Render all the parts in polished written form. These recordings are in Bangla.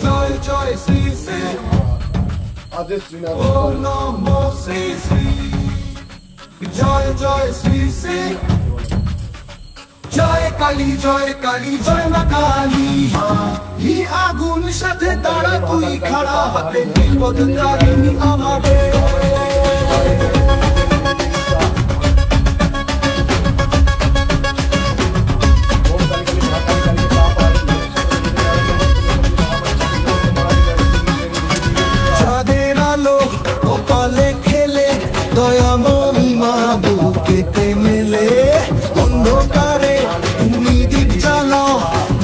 জয় জয় শ্রী শ্রী ওম নমো শ্রী শ্রী জয় জয় শ্রী শ্রী জয় কালী জয় মা কালী হি আগুন সাথে তারা তুই খাড়া হাতে বিপদ তারিণী আমাদের চাঁদের আলো কপালে খেলে দয়াময়ী মা বুকেতে মেলে অন্ধকারে তুমি দীপ জ্বালাও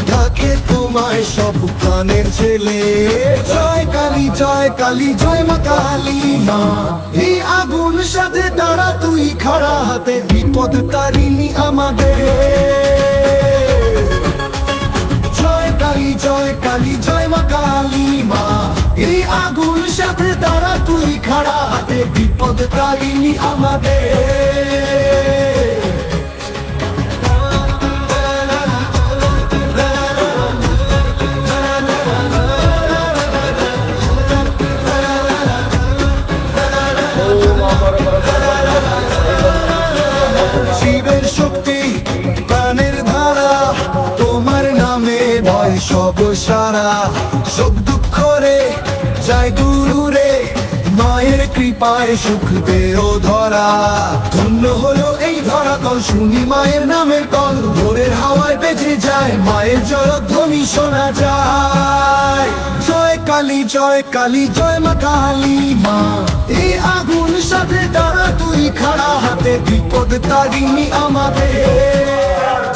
ডাকে তোমায় সব প্রাণের ছেলে জয় কালী জয় মা কালী মা এই আগুন সাথে তারা তুই খাড়া হাতে বিপদ তারিণী আমাদের জয় কালী জয় মা কালী মা এই আগুন সাথে তারা তুই খাড়া হাতে বিপদ তারিণী আমাদের শিবের শক্তি প্রাণের ধারা তোমার নামে ভয় সব সারা সব দুঃখ রে যায় দূরে মায়ের কৃপায় সুখ দেও ধরা ধন্য হলো এই ধরাতল শুনি মায়ের নামের কল ভোরের হাওয়ায় বেজে যায় মায়ের জয়ধ্বনি শোনা যায় জয় কালী জয় মা কালী মা এই আগুন সাথে তারা তুই খাড়া হাতে বিপদ তারিণী আমাদের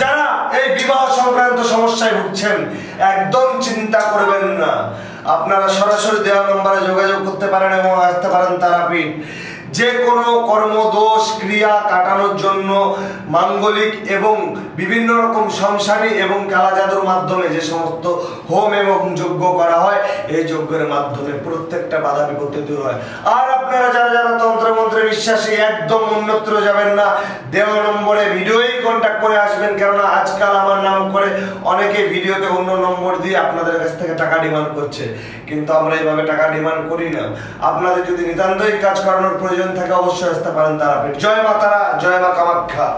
যারা এই বিবাহ সংক্রান্ত সমস্যায় ভুগছেন একদম চিন্তা করবেন না আপনারা সরাসরি দেওয়া নম্বরে যোগাযোগ করতে পারেন এবং আসতে পারেন তারাপীঠ যে কোনো কর্মদোষ ক্রিয়া কাটানোর জন্য মাঙ্গলিক এবং বিভিন্ন রকম সংসারী এবং কালা জাদুর মাধ্যমে যে সমস্ত হোম এবং যজ্ঞ করা হয় এই যজ্ঞের মাধ্যমে প্রত্যেকটা বাধা বিপত্তি দূর হয় আর আপনারা যারা তন্ত্র মন্ত্রে বিশ্বাসী একদম অন্যত্র যাবেন না দেওয়া নম্বরে ভিডিওই কন্ট্যাক্ট করে আসবেন কেননা আজকাল আমার নাম করে অনেকে ভিডিওতে অন্য নম্বর দিয়ে আপনাদের কাছ থেকে টাকা ডিমান্ড করছে কিন্তু আমরা এইভাবে টাকা ডিমান্ড করি না আপনাদের যদি নিতান্তই কাজ করানোর প্রয়োজন থাকে অবশ্যই আসতে পারেন তারাপীঠ জয় মা তারা জয় মা কামাখ্যা।